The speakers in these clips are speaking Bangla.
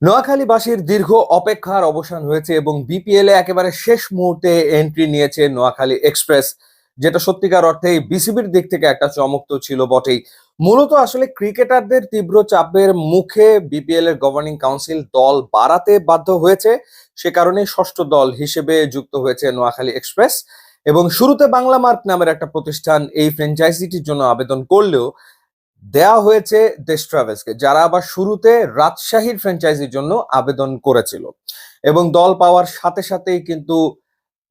নোয়াখালীবাসীর দীর্ঘ অপেক্ষার অবসান হয়েছে এবং বিপিএল এ একেবারে শেষ মুহূর্তে এন্ট্রি নিয়েছে নোয়াখালী এক্সপ্রেস, যেটা সত্যিকার অর্থেই বিসিবির দিক থেকে একটা চমক তো ছিল বটেই। মূলত আসলে ক্রিকেটারদের তীব্র চাপের মুখে বিপিএল এর গভর্নিং কাউন্সিল দল বাড়াতে বাধ্য হয়েছে। সে কারণে ষষ্ঠ দল হিসেবে যুক্ত হয়েছে নোয়াখালী এক্সপ্রেস। এবং শুরুতে বাংলা মার্ক নামের একটা প্রতিষ্ঠান এই ফ্র্যাঞ্চাইজিটির জন্য আবেদন করলেও দেয়া হয়েছে দেশ ট্রাভেলসকে, যারা আবার শুরুতে রাজশাহীর ফ্র্যাঞ্চাইজির জন্য আবেদন করেছিল। এবং দল পাওয়ার সাথে সাথেই কিন্তু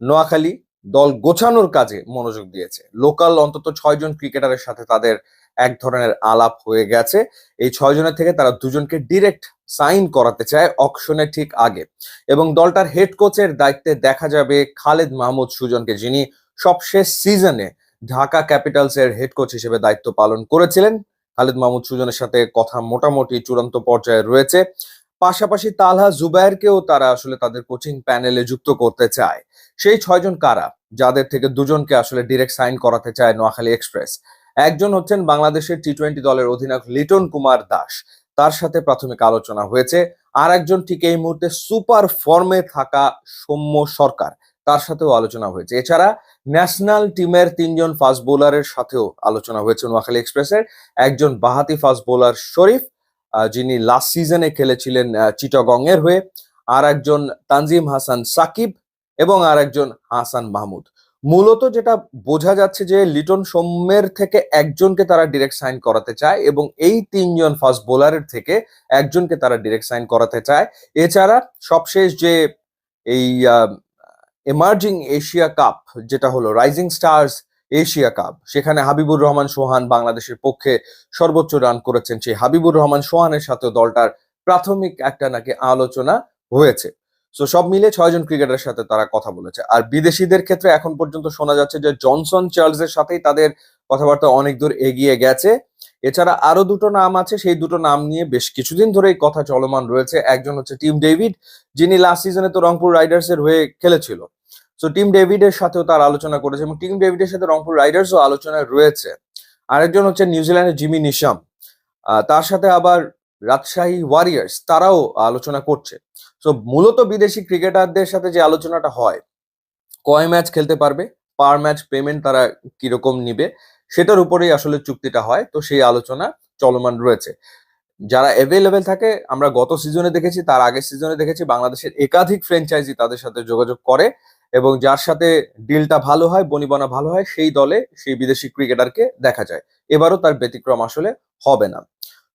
নোয়াখালী দল গোছানোর কাজে মনোযোগ দিয়েছে। লোকাল অন্তত 6 জন ক্রিকেটারের সাথে তাদের এক ধরনের আলাপ হয়ে গেছে। এই 6 জনের থেকে তারা দুজনকে ডিরেক্ট সাইন করাতে চায় অকশনের ঠিক আগে। এবং দলটার হেড কোচের দায়িত্বে দেখা যাবে খালেদ মাহমুদ সুজনকে, যিনি সবশেষ সিজনে ঢাকা ক্যাপিটালস এর হেড কোচ হিসেবে দায়িত্ব পালন করেছিলেন। খালেদ মাহমুদ সুজনের সাথে কথা মোটামুটি চূড়ান্ত পর্যায়ে রয়েছে। পাশাপাশি তালহা জুবায়েরকেও তারা আসলে তাদের কোচিং প্যানেলে যুক্ত করতে চায়। সেই 6 জন কারা, যাদের থেকে দুজনকে আসলে ডিরেক্ট সাইন করাতে চায় নোয়াখালী এক্সপ্রেস? একজন হচ্ছেন বাংলাদেশের টি-20 দলের অধিনায়ক লিটন কুমার দাস, তার সাথে প্রাথমিক আলোচনা হয়েছে। আর একজন ঠিক এই মুহূর্তে সুপার ফর্মে থাকা সৌম্য সরকার, তার সাথেও আলোচনা হয়েছে। এছাড়া ন্যাশনাল টিমের 3 জন ফাস্ট বোলারের সাথেও আলোচনা হয়েছে নোয়াখালী এক্সপ্রেসের। একজন বাহাতি ফাস্ট বোলার শরীফ, যিনি লাস্ট সিজনে খেলেছিলেন চিটাগং এর হয়ে। আর একজন তানজিম হাসান সাকিব এবং আর একজন হাসান মাহমুদ। মূলত যেটা বোঝা যাচ্ছে যে লিটন সৌম্যের থেকে একজনকে তারা ডিরেক্ট সাইন করাতে চায় এবং এই 3 জন ফাস্ট বোলারের থেকে একজনকে তারা ডিরেক্ট সাইন করাতে চায়। এছাড়া সবশেষ যে এই এমার্জিং এশিয়া কাপ, যেটা হলো রাইজিং স্টার্স এশিয়া কাপ, সেখানে হাবিবুর রহমান সোহান বাংলাদেশের পক্ষে সর্বোচ্চ রান করেছেন। সেই হাবিবুর রহমান সোহানের সাথে দলটার প্রাথমিক একটা নাকি আলোচনা হয়েছে। সো সব মিলে 6 জন ক্রিকেটারের সাথে তারা কথা বলেছে। আর বিদেশিদের ক্ষেত্রে এখন পর্যন্ত শোনা যাচ্ছে যে জনসন চার্লসের সাথেই তাদের কথাবার্তা অনেক দূর এগিয়ে গেছে। এছাড়া আরো দুটো নাম আছে, সেই দুটো নাম নিয়ে বেশ কিছুদিন ধরেই কথা চলমান রয়েছে। একজন হচ্ছে টিম ডেভিড, যিনি লাস্ট সিজনে তো রংপুর রাইডার্স এর হয়ে খেলেছিল। সো টিম ডেভিডের সাথেও তার আলোচনা করেছে এবং টিম ডেভিডের সাথে রংপুর রাইডার্সও আলোচনায় রয়েছে। আরেকজন হচ্ছে নিউজিল্যান্ডের জিমি নিশাম, তার সাথে আবার রাজশাহী ওয়ারিয়ার্স, তারাও আলোচনা করছে। সো মূলত বিদেশি ক্রিকেটারদের সাথে যে আলোচনাটা হয়, কয় ম্যাচ খেলতে পারবে, পার ম্যাচ পেমেন্ট তারা কিরকম নিবে, সেটার উপরেই আসলে চুক্তিটা হয়। তো সেই আলোচনা চলমান রয়েছে। যারা অ্যাভেলেবেল থাকে, আমরা গত সিজনে দেখেছি, তার আগের সিজনে দেখেছি, বাংলাদেশের একাধিক ফ্র্যাঞ্চাইজি তাদের সাথে যোগাযোগ করে এবং যার সাথে ডিলটা ভালো হয়, বনিবনা ভালো হয়, সেই দলে সেই বিদেশি ক্রিকেটারকে দেখা যায়। এবারও তার ব্যতিক্রম আসলে হবে না।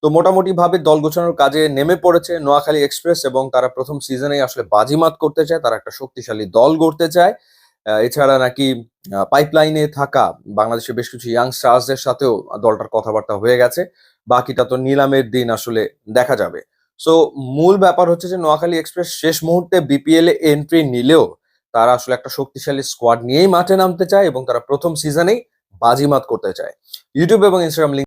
তো মোটামুটি ভাবে দল গোছানোর কাজে নেমে পড়েছে নোয়াখালী এক্সপ্রেস এবং তারা প্রথম সিজনেই আসলে বাজিমাত করতে চায়, তারা একটা শক্তিশালী দল গড়তে চায়। এছাড়া নাকি পাইপলাইনে থাকা বাংলাদেশের বেশ কিছু ইয়াং স্টার্সদের সাথেও দলটার কথাবার্তা হয়ে গেছে। বাকিটা তো নিলামের দিন আসলে দেখা যাবে। সো মূল ব্যাপার হচ্ছে যে নোয়াখালী এক্সপ্রেস শেষ মুহূর্তে বিপিএল এ এন্ট্রি নিলেও তারা আসলে একটা শক্তিশালী স্কোয়াড নিয়েই মাঠে নামতে চায় এবং তারা প্রথম সিজনেই বাজিমাত করতে চায়। ইউটিউব এবং ইনস্টাগ্রাম